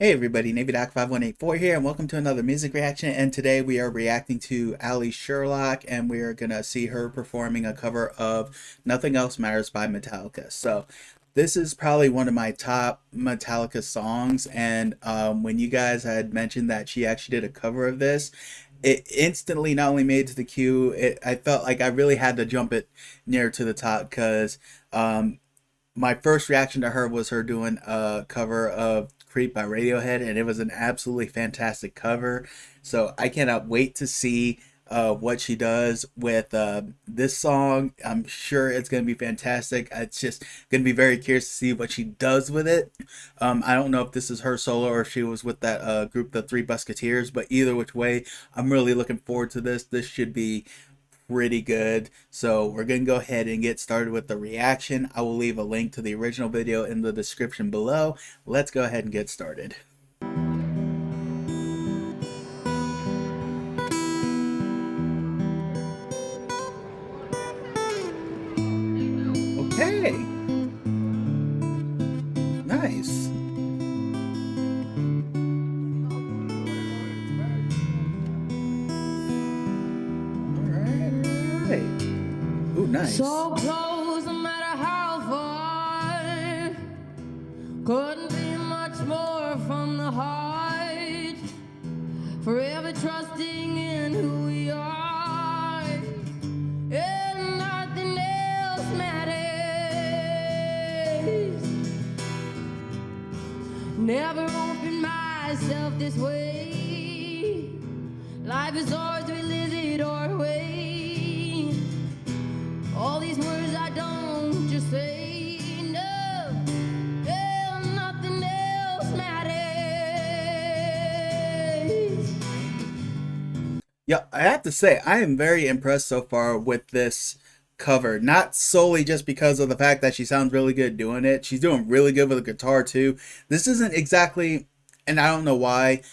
Hey everybody, NavyDoc5184 here, and welcome to another music reaction. And today we are reacting to Allie Sherlock, and we are gonna see her performing a cover of "Nothing Else Matters" by Metallica. So, this is probably one of my top Metallica songs. And when you guys had mentioned that she actually did a cover of this, it instantly not only made it to the queue. I felt like I really had to jump it near to the top because my first reaction to her was her doing a cover of Creep by Radiohead, and it was an absolutely fantastic cover. So I cannot wait to see what she does with this song. I'm sure it's going to be fantastic. It's just going to be very curious to see what she does with it. I don't know if this is her solo or if she was with that group, the Three Musketeers, but either which way, I'm really looking forward to this. This should be pretty good. So we're going to go ahead and get started with the reaction. I will leave a link to the original video in the description below. Let's go ahead and get started. Okay. Nice. All right. All right. Ooh, nice. So close, no matter how far. Couldn't be much more from the heart. Forever trusting in who we are. And nothing else matters. Never opened myself this way. Life is ours, we live it our way. All these words I don't just say, no, yeah, nothing else matters. Yeah, I have to say, I am very impressed so far with this cover. Not solely just because of the fact that she sounds really good doing it. She's doing really good with the guitar too. This isn't exactly, and I don't know why,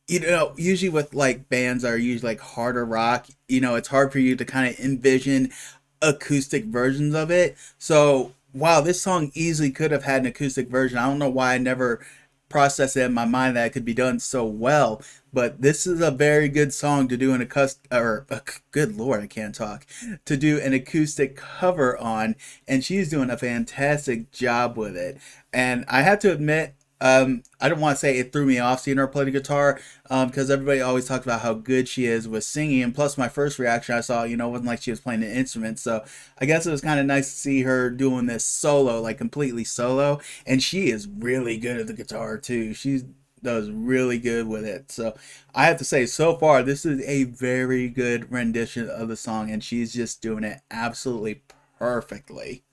usually with like bands that are usually like harder rock, it's hard for you to kind of envision acoustic versions of it. So wow, this song easily could have had an acoustic version. I don't know why I never processed it in my mind that it could be done so well. But this is a very good song to do an acoustic, or good lord, I can't talk, to do an acoustic cover on, and she's doing a fantastic job with it. And I have to admit, I don't want to say it threw me off seeing her play the guitar, because everybody always talks about how good she is with singing. And plus, my first reaction I saw, wasn't like she was playing an instrument. So I guess it was kind of nice to see her doing this solo, like completely solo. And she is really good at the guitar too. She does really good with it. So I have to say, so far, this is a very good rendition of the song, and she's just doing it absolutely perfectly.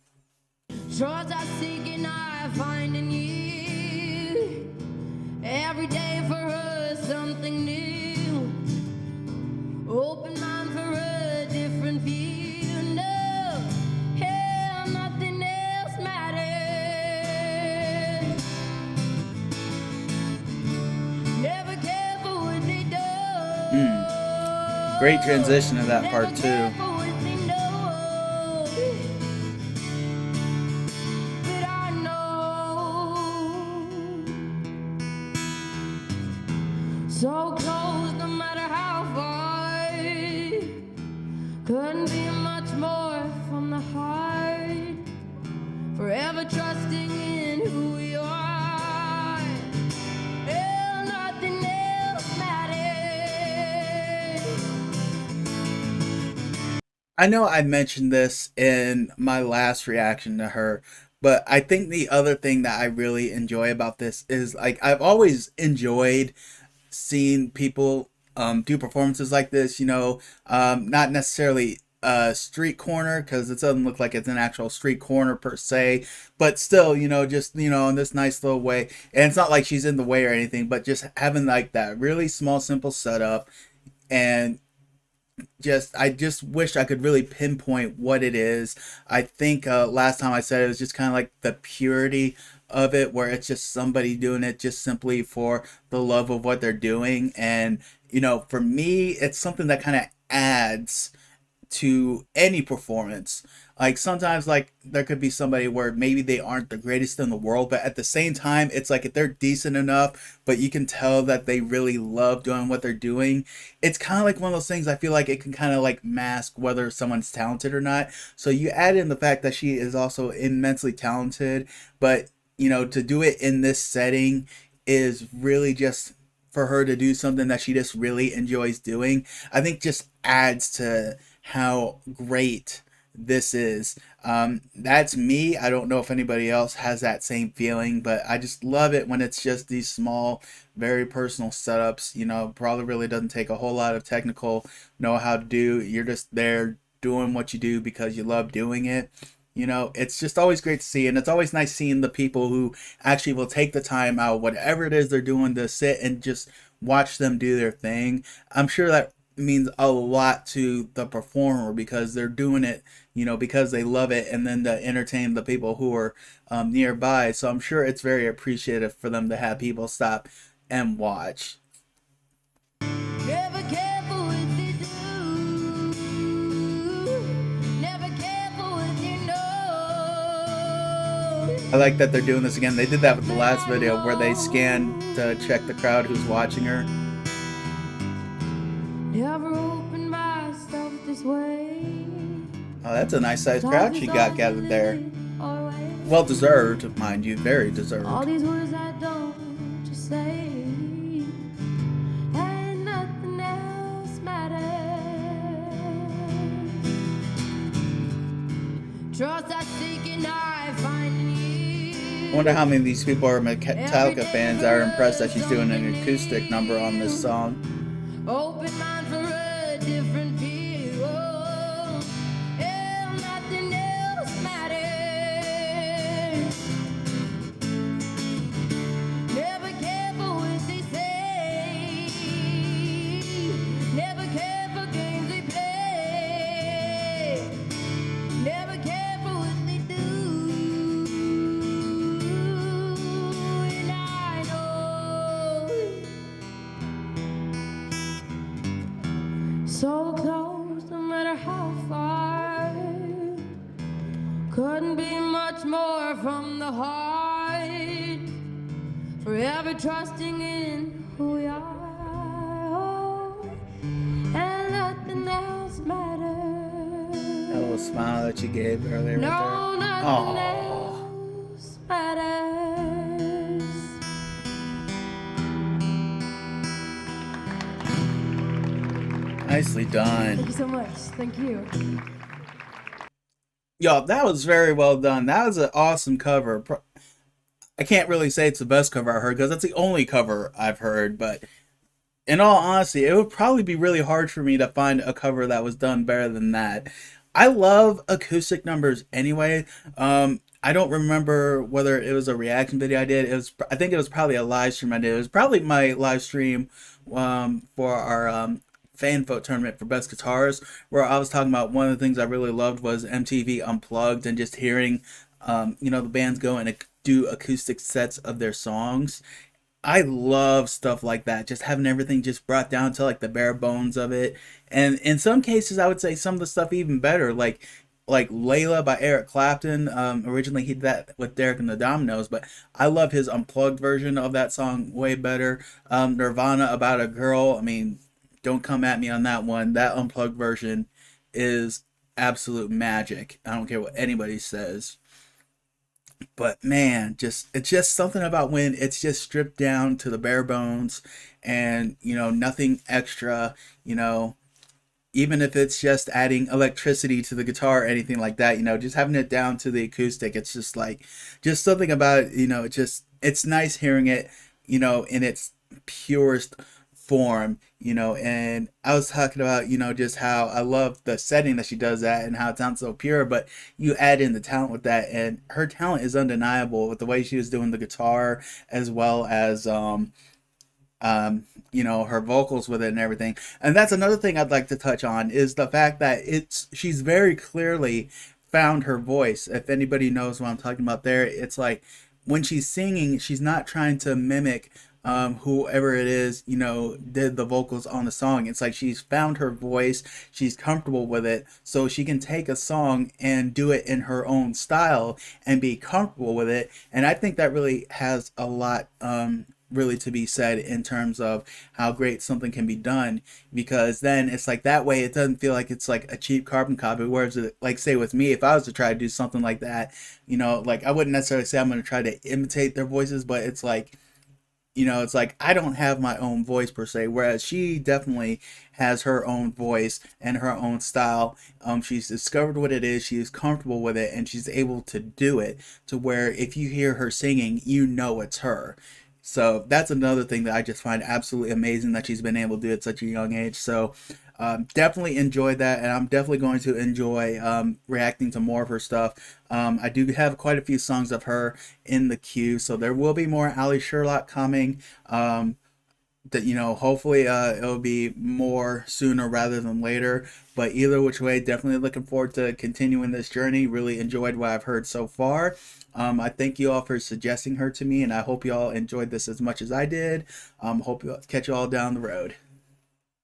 Trust I seek and I find in you. Every day for us something new. Open mind for a different view. No, hell, nothing else matters. Never care for what they do. Great transition to that part too. So close, no matter how far. Couldn't be much more from the heart. Forever trusting in who we are. And nothing else matters. I know I mentioned this in my last reaction to her, but I think the other thing that I really enjoy about this is, like, I've always enjoyed seeing people do performances like this, not necessarily a street corner because it doesn't look like it's an actual street corner per se, but still, just, in this nice little way. And it's not like she's in the way or anything, but just having like that really small, simple setup. And I just wish I could really pinpoint what it is. I think last time I said it was just kind of like the purity of it, where it's just somebody doing it just simply for the love of what they're doing. And for me, it's something that kind of adds to any performance. Like sometimes like there could be somebody where maybe they aren't the greatest in the world, but at the same time it's like if they're decent enough, but you can tell that they really love doing what they're doing. It's kind of like one of those things I feel like it can kind of like mask whether someone's talented or not. So you add in the fact that she is also immensely talented, but to do it in this setting is really just for her to do something that she just really enjoys doing. I think just adds to how great this is. That's me. I don't know if anybody else has that same feeling, but I just love it when it's just these small, very personal setups. Probably really doesn't take a whole lot of technical know how to do. You're just there doing what you do because you love doing it. It's just always great to see, and it's always nice seeing the people who actually will take the time out, whatever it is they're doing, to sit and just watch them do their thing. I'm sure that means a lot to the performer because they're doing it, because they love it, and then to entertain the people who are nearby. So I'm sure it's very appreciative for them to have people stop and watch. Never careful what they do. Never careful what they know. I like that they're doing this again. They did that with the last Nothing I video where they scanned to know. check the crowd who's watching her. Never opened myself this way. Oh, that's a nice sized Life crowd is she got ours to gathered there. live it our way. Well deserved, mind you, very All deserved. these words I don't just say, and nothing else matters. Trust that seeking I find in I wonder you. how many of these people are Every Metallica day fans for are impressed that us she's doing something an acoustic number on this new. song. Open mind for a different view. And nothing else matters. Never careful what they say. Never care for games they play. Never care for what they do. And I know so close, no matter how far. Couldn't be much more from the heart. Forever trusting in who we are. And nothing else matters. That little smile that she gave earlier right there. No, nothing Aww. else matters. Nicely Thank done. you so much. Thank you. Yo, that was very well done. That was an awesome cover. I can't really say it's the best cover I heard because that's the only cover I've heard, but in all honesty, it would probably be really hard for me to find a cover that was done better than that. I love acoustic numbers anyway. I don't remember whether it was a reaction video I did. I think it was probably a live stream I did. It was probably my live stream for our fan vote tournament for best guitars, where I was talking about one of the things I really loved was MTV Unplugged and just hearing, the bands go and do acoustic sets of their songs. I love stuff like that. Just having everything just brought down to like the bare bones of it. And in some cases, I would say some of the stuff even better. Like Layla by Eric Clapton. Originally, he did that with Derek and the Dominoes, but I love his unplugged version of that song way better. Nirvana, About a Girl. I mean, don't come at me on that one. That unplugged version is absolute magic. I don't care what anybody says. But man, just it's just something about when it's just stripped down to the bare bones, and nothing extra. you know Even if it's just adding electricity to the guitar or anything like that, just having it down to the acoustic, it's just like, just something about it, it's nice hearing it, in its purest form, and I was talking about, just how I love the setting that she does that and how it sounds so pure, but you add in the talent with that, and her talent is undeniable with the way she was doing the guitar as well as her vocals with it and everything. And that's another thing I'd like to touch on is the fact that she's very clearly found her voice. If anybody knows what I'm talking about there, it's like when she's singing, she's not trying to mimic whoever it is, did the vocals on the song. It's like she's found her voice, she's comfortable with it, so she can take a song and do it in her own style and be comfortable with it. And I think that really has a lot, really to be said in terms of how great something can be done, because then it's like that way it doesn't feel like it's like a cheap carbon copy. Whereas like say with me, if I was to try to do something like that, like I wouldn't necessarily say I'm going to try to imitate their voices, but it's like, it's like I don't have my own voice per se, whereas she definitely has her own voice and her own style. She's discovered what it is, she is comfortable with it, and she's able to do it to where if you hear her singing, you know it's her. So that's another thing that I just find absolutely amazing that she's been able to do at such a young age. So definitely enjoyed that, and I'm definitely going to enjoy reacting to more of her stuff. I do have quite a few songs of her in the queue, so there will be more Allie Sherlock coming. That hopefully it'll be more sooner rather than later. But either which way, definitely looking forward to continuing this journey. Really enjoyed what I've heard so far. I thank you all for suggesting her to me, and I hope you all enjoyed this as much as I did. Hope you catch you all down the road.